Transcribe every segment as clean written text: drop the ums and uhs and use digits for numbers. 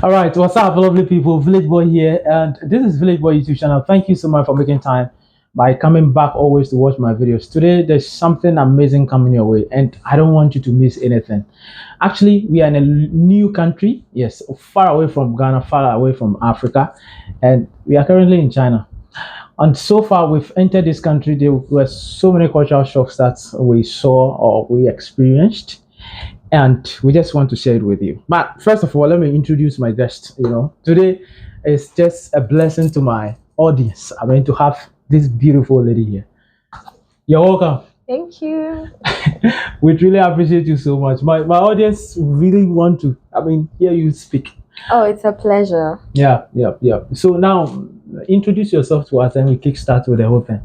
All right, what's up, lovely people? Village Boy here, and this is Village Boy YouTube channel. Thank you so much for making time by coming back always to watch my videos. Today, there's something amazing coming your way, and I don't want you to miss anything. Actually, we are in a new country, yes, far away from Ghana, far away from Africa, and we are currently in China. And so far, we've entered this country. There were so many cultural shocks that we saw or we experienced, and we just want to share it with you. But first of all, let me introduce my guest. Today is just a blessing to my audience. I mean, to have this beautiful lady here. You're welcome. Thank you. We really appreciate you so much. My audience really want to, hear you speak. Oh, it's a pleasure. Yeah. So now, introduce yourself to us and we kickstart with the whole thing.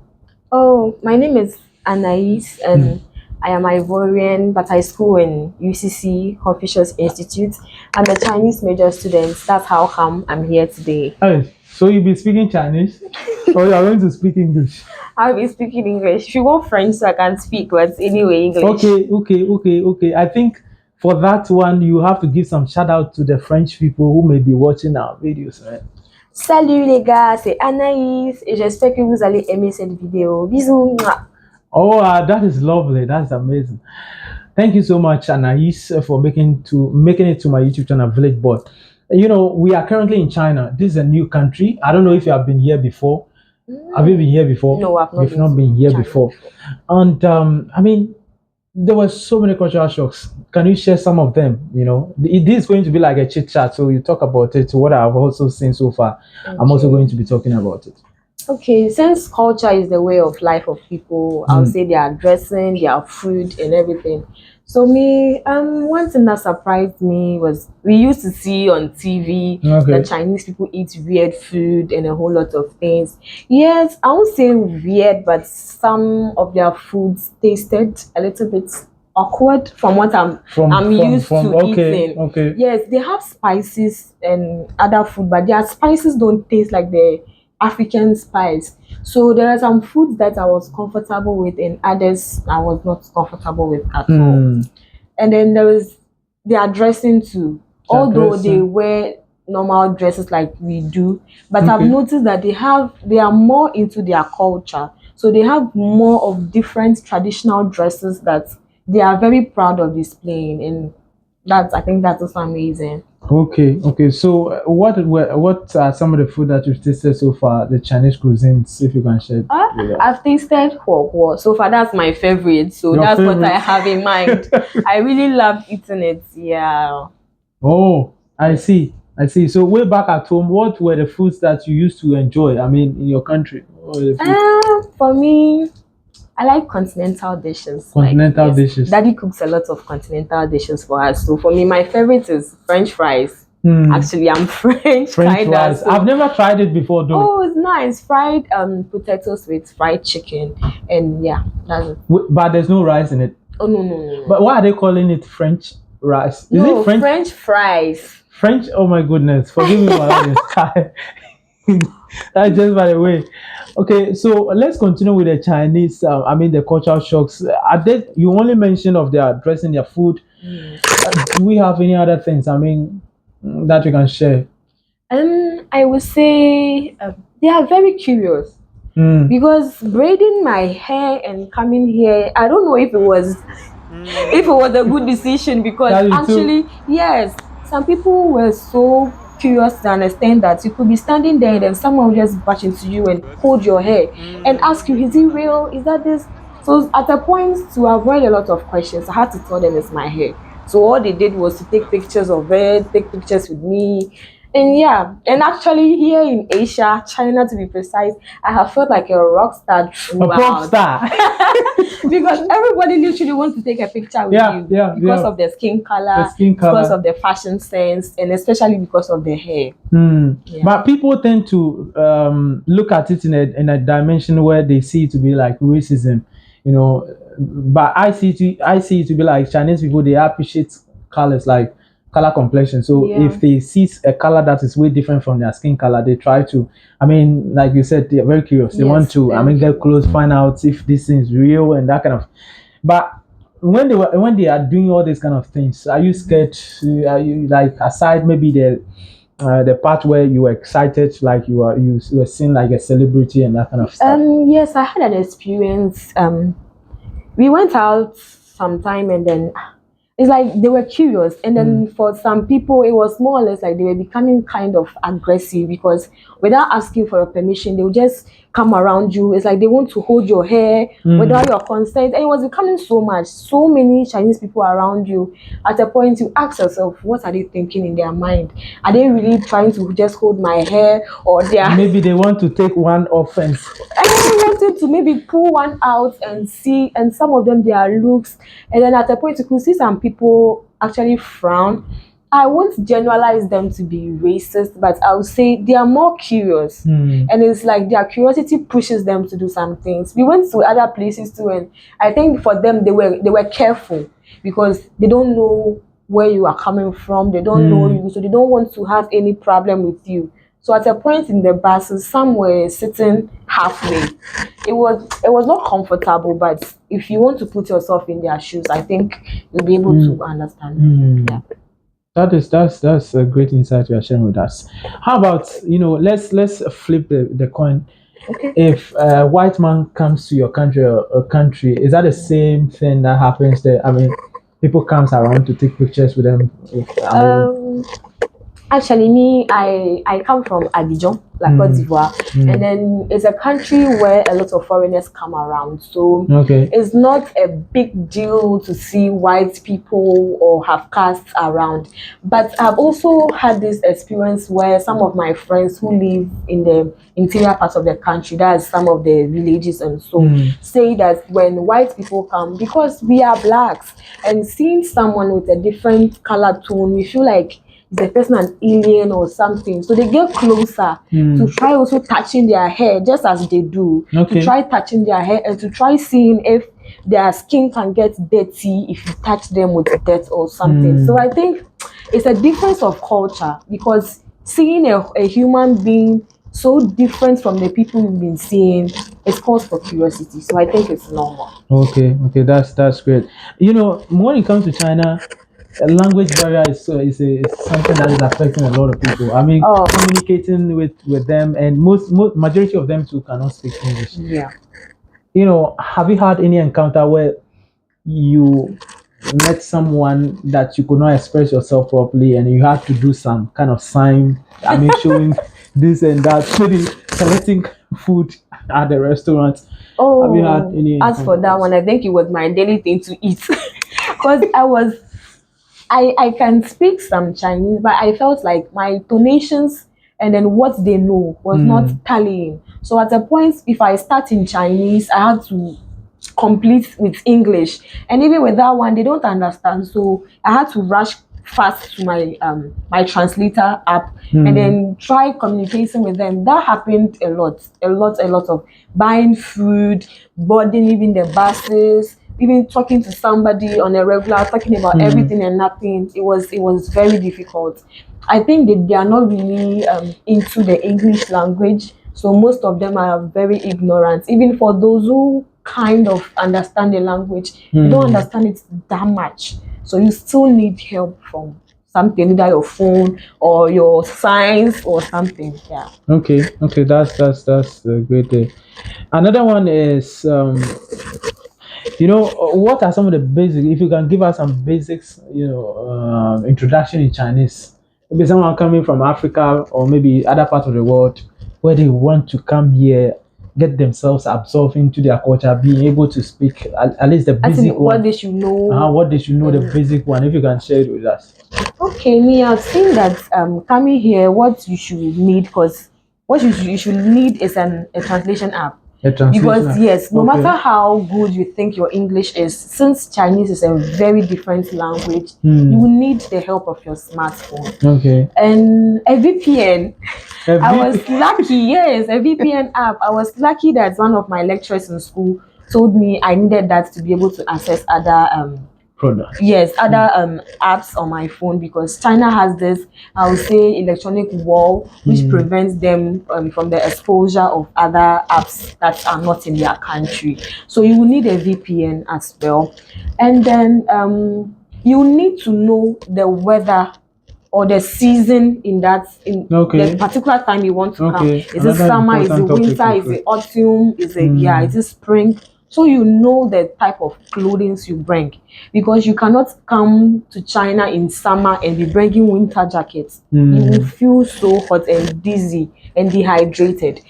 Oh, my name is Anais and I am Ivorian, but I school in UCC Confucius Institute. I'm a Chinese major student. That's how come I'm here today. Hey, so you'll be speaking Chinese or you are going to speak English? I'll be speaking English. If you want French, so I can speak, but anyway, English. Okay. I think for that one, you have to give some shout out to the French people who may be watching our videos, right? Salut les gars, c'est Anaïs et j'espère que vous allez aimer cette vidéo. Bisous. Mouah. Oh, that is lovely. That's amazing. Thank you so much, Anais, for making it to my YouTube channel, Village Boy. We are currently in China. This is a new country. I don't know if you have been here before. Have you been here before? No, I've not. You've not been here China before. And there were so many cultural shocks. Can you share some of them? It is going to be like a chit chat, so you talk about it. What I've also seen so far, I'm also going to be talking about it. Okay, since culture is the way of life of people, I'll say their dressing, their food, and everything. So me, one thing that surprised me was we used to see on TV that Chinese people eat weird food and a whole lot of things. Yes, I won't say weird, but some of their foods tasted a little bit awkward from what I'm used to eating. Okay. Yes, they have spices and other food, but their spices don't taste like the African spice. So there are some foods that I was comfortable with and others I was not comfortable with at all. And then there is their dressing too. Although they wear normal dresses like we do, but I've noticed that they are more into their culture. So they have more of different traditional dresses that they are very proud of displaying, and I think that's also amazing. Okay. So, what are some of the food that you've tasted so far? The Chinese cuisines, if you can share. I've tasted huo. So far, that's my favorite. So that's what I have in mind. I really love eating it. Yeah. Oh, I see. So, way back at home, what were the foods that you used to enjoy? In your country. For me, I like continental dishes. Continental dishes. Daddy cooks a lot of continental dishes for us. So for me, my favorite is French fries. Actually, I'm French fries. So. I've never tried it before, though. Oh, it's nice. Fried potatoes with fried chicken, and yeah, that's it. But there's no rice in it. Oh no. But why are they calling it French rice? Is it French fries? French? Oh my goodness! Forgive me for that. That's just by the way. Okay, so let's continue with the Chinese. The cultural shocks. You only mentioned of their dressing, their food. Do we have any other things? That you can share. I would say they are very curious because braiding my hair and coming here. I don't know if it was a good decision because actually yes, some people were so curious to understand that you could be standing there and then someone will just bash into you and hold your hair and ask you, is it real? Is that this? So at a point, to avoid a lot of questions, I had to tell them it's my hair. So all they did was to take pictures of it, take pictures with me. And yeah, and actually here in Asia, China to be precise, I have felt like a rock star throughout. A pop star. Because everybody literally wants to take a picture with you because of the skin color, because of the fashion sense, and especially because of the hair. Yeah. But people tend to look at it in a dimension where they see it to be like racism, But I see it to be like Chinese people. They appreciate colors like color complexion. So if they see a color that is way different from their skin color, they try to, like you said, they're very curious. They want to, get close, find out if this thing is real and that kind of. But when they are doing all these kind of things, are you scared? Are you like aside maybe the part where you were excited, like you were seen like a celebrity and that kind of stuff? Yes, I had an experience. We went out sometime, and then it's like they were curious, and then for some people it was more or less like they were becoming kind of aggressive, because without asking for your permission they would just come around you. It's like they want to hold your hair without your consent, and it was becoming so much, so many Chinese people around you. At a point you ask yourself, what are they thinking in their mind? Are they really trying to just hold my hair, or they are Maybe they want to take one offense. I wanted to maybe pull one out and see, and some of them their looks, and then at a point you could see some people actually frown. I won't generalize them to be racist, but I would say they are more curious, and it's like their curiosity pushes them to do some things. We went to other places too, and I think for them they were careful, because they don't know where you are coming from, they don't know you, so they don't want to have any problem with you. So at a point in the buses, some were sitting halfway. It was not comfortable, but if you want to put yourself in their shoes, I think you'll be able to understand. Yeah. That's a great insight you are sharing with us. How about, let's flip the coin. Okay. If a white man comes to your country or a country, is that the same thing that happens there? I mean, people comes around to take pictures with them. I mean, Um, Actually, me, I come from Abidjan, like Cote d'Ivoire, and then it's a country where a lot of foreigners come around. So okay. it's not a big deal to see white people or have castes around. But I've also had this experience where some of my friends who live in the interior parts of the country, that's some of the villages and so, say that when white people come, because we are blacks, and seeing someone with a different color tone, we feel like is the person an alien or something? So they get closer to try also touching their hair, just as they do. Okay. To try touching their hair and to try seeing if their skin can get dirty if you touch them with dirt or something. So I think it's a difference of culture, because seeing a human being so different from the people you've been seeing, it's cause for curiosity. So I think it's normal. Okay, that's great. When it comes to China, language barrier is something that is affecting a lot of people. I mean, Oh, communicating with them, and most majority of them too cannot speak English. yeah. Have you had any encounter where you met someone that you could not express yourself properly, and you had to do some kind of sign? I mean, showing this and that, maybe selecting food at the restaurant. Have you had Oh, any as for that encounters? one, I think it was my daily thing to eat. Because I can speak some Chinese, but I felt like my donations and then what they know was not tallying. So at a point, if I start in Chinese, I had to complete with English, and even with that one, they don't understand. So I had to rush fast to my translator app and then try communicating with them. That happened a lot of buying food, boarding even the buses, even talking to somebody on a regular, talking about everything and nothing. It was very difficult. I think they are not really into the English language, so most of them are very ignorant. Even for those who kind of understand the language, you don't understand it that much. So you still need help from something, either your phone or your signs or something. Yeah. Okay, that's a great day. Another one is, what are some of the basic? If you can give us some basics, introduction in Chinese. Maybe someone coming from Africa or maybe other part of the world, where they want to come here, get themselves absorbed into their culture, being able to speak at least the I basic think what one. they should know. What they should know, the basic one. If you can share it with us. Okay, me, I've seen that coming here, what you should need, because what you should need is a translation app. The translation. Because yes, no Okay. matter how good you think your English is, since Chinese is a very different language, you will need the help of your smartphone. Okay. And a VPN. I was VPN. lucky, yes, a VPN app. I was lucky that one of my lecturers in school told me I needed that to be able to access other Product. yes, other apps on my phone, because China has this, I would say, electronic wall which prevents them from the exposure of other apps that are not in their country. So you will need a VPN as well, and then you need to know the weather or the season in the particular time you want to come. Is it summer? Is it winter? Is it autumn? Is it is it spring? So you know the type of clothing you bring, because you cannot come to China in summer and be bringing winter jackets. You will feel so hot and dizzy and dehydrated.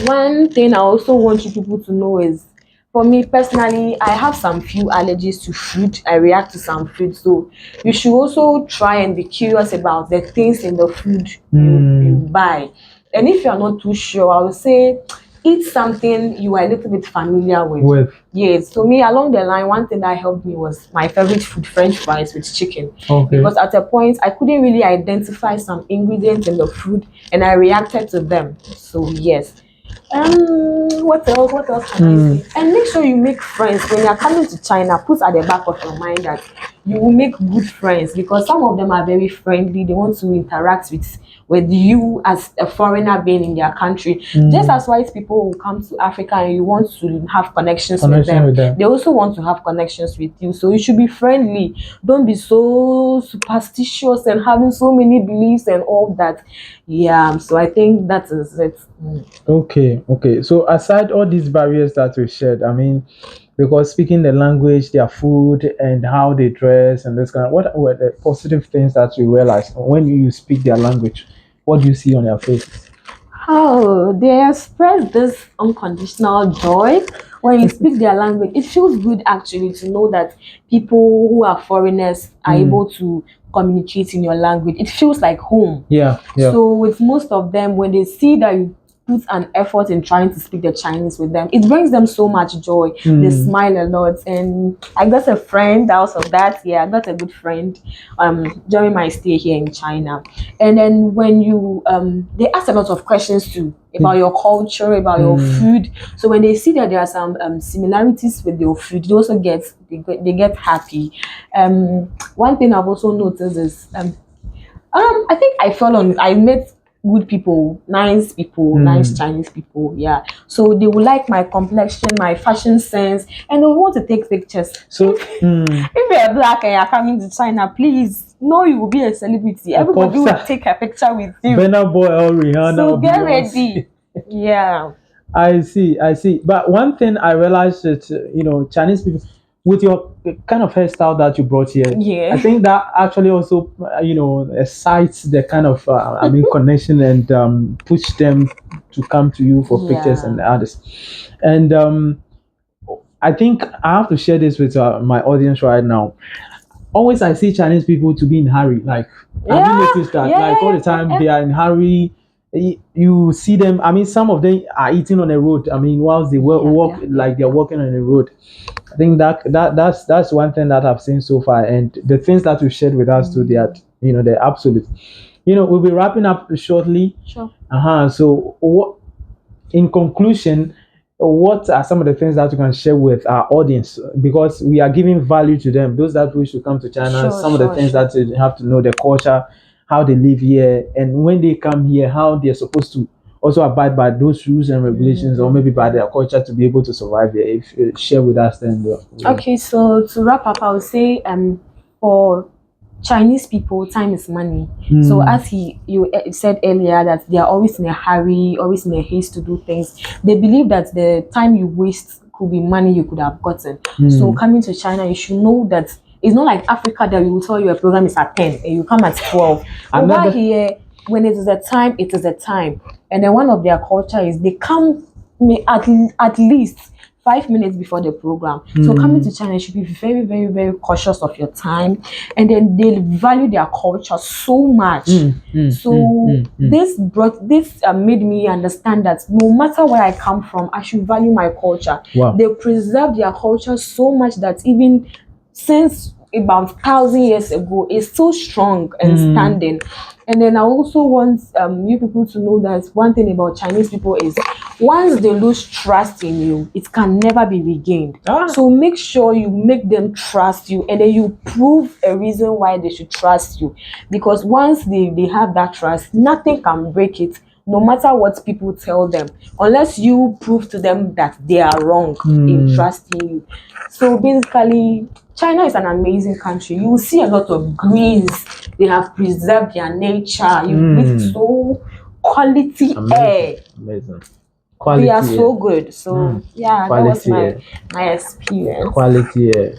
One thing I also want you people to know is, for me personally, I have some few allergies to food. I react to some food, so you should also try and be curious about the things in the food you buy. And if you're not too sure, I would say eat something you are a little bit familiar with. Yes, so me, along the line, one thing that helped me was my favorite food, French fries with chicken. Because at a point I couldn't really identify some ingredients in the food and I reacted to them. So yes. What else? What else can I say? And make sure you make friends when you're coming to China. Put at the back of your mind that you will make good friends, because some of them are very friendly. They want to interact with you as a foreigner being in their country. Just as white people will come to Africa and you want to have connections with them, they also want to have connections with you. So you should be friendly. Don't be so superstitious and having so many beliefs and all that. Yeah, so I think that is it. Okay. So aside all these barriers that we shared, I mean, because speaking the language, their food, and how they dress, and this kind of, what were the positive things that you realized when you speak their language? What do you see on their faces? Oh, they express this unconditional joy when you speak their language. It feels good actually to know that people who are foreigners are able to communicate in your language. It feels like home. Yeah. So with most of them, when they see that you put an effort in trying to speak the Chinese with them, it brings them so much joy. They smile a lot. And I got a friend out of that. Yeah, I got a good friend during my stay here in China. And then when you they ask a lot of questions too about your culture, about your food. So when they see that there are some similarities with your food, they also get happy. One thing I've also noticed is I think I met good people, nice Chinese people. Yeah. So they will like my complexion, my fashion sense, and they will want to take pictures. So If you're black and you're coming to China, please know you will be a celebrity. Everybody will take a picture with you. Burna Boy or Rihanna. So get ready. Yeah. I see. But one thing I realized that Chinese people, with your kind of hairstyle that you brought here, I think that actually also excites the kind of connection and push them to come to you for pictures and others. And I think I have to share this with my audience right now. Always I see Chinese people to be in hurry. Like have you noticed that? Like all the time they are in hurry. You see them. I mean, some of them are eating on the road. I mean, whilst they walk like they're walking on the road. I think that's one thing that I've seen so far, and the things that you shared with us too. They are they're absolute. We'll be wrapping up shortly. Sure. So what? In conclusion, what are some of the things that you can share with our audience, because we are giving value to them, those that wish to come to China, some of the things that they have to know, the culture, how they live here, and when they come here, how they're supposed to also abide by those rules and regulations, or maybe by their culture to be able to survive here. If you share with us, then okay. So to wrap up, I would say for Chinese people, time is money. So as you said earlier, that they are always in a hurry, always in a haste to do things. They believe that the time you waste could be money you could have gotten. So coming to China, you should know that it's not like Africa that we will tell you a program is at 10 and you come at 12. Over here, when it is a time, it is a time. And then one of their culture is they come at least 5 minutes before the program. So coming to China, you should be very, very, very cautious of your time. And then they value their culture so much. This made me understand that no matter where I come from, I should value my culture. They preserve their culture so much that even since about 1,000 years ago, it's so strong and standing. And then I also want you people to know that one thing about Chinese people is once they lose trust in you, it can never be regained. So make sure you make them trust you, and then you prove a reason why they should trust you. Because once they have that trust, nothing can break it. no matter what people tell them, unless you prove to them that they are wrong in trusting you. So basically, China is an amazing country. You will see a lot of greens. They have preserved their nature. You breathe so quality air. Amazing. They are so good. So yeah, that was my experience. Quality air.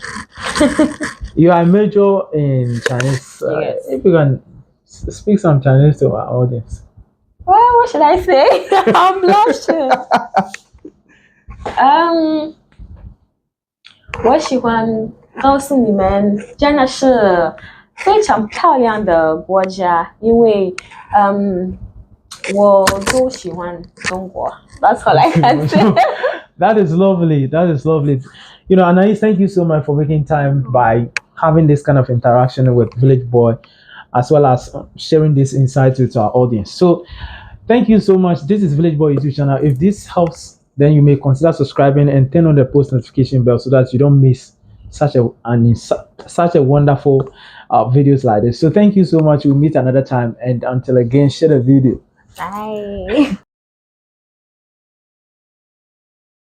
You are a major in Chinese. Yes. If you can speak some Chinese to our audience. Well, what should I say? I'm blushing. 我喜欢告诉你们，真的是非常漂亮的国家，因为我都喜欢中国。That's all I can say. That is lovely. That is lovely. You know, Anais, thank you so much for making time by having this kind of interaction with Village Boy, as well as sharing this insight with our audience. So, thank you so much. This is Village Boy YouTube channel. If this helps, then you may consider subscribing and turn on the post notification bell so that you don't miss such a wonderful videos like this. So, thank you so much. We'll meet another time, and until again, share the video. Bye.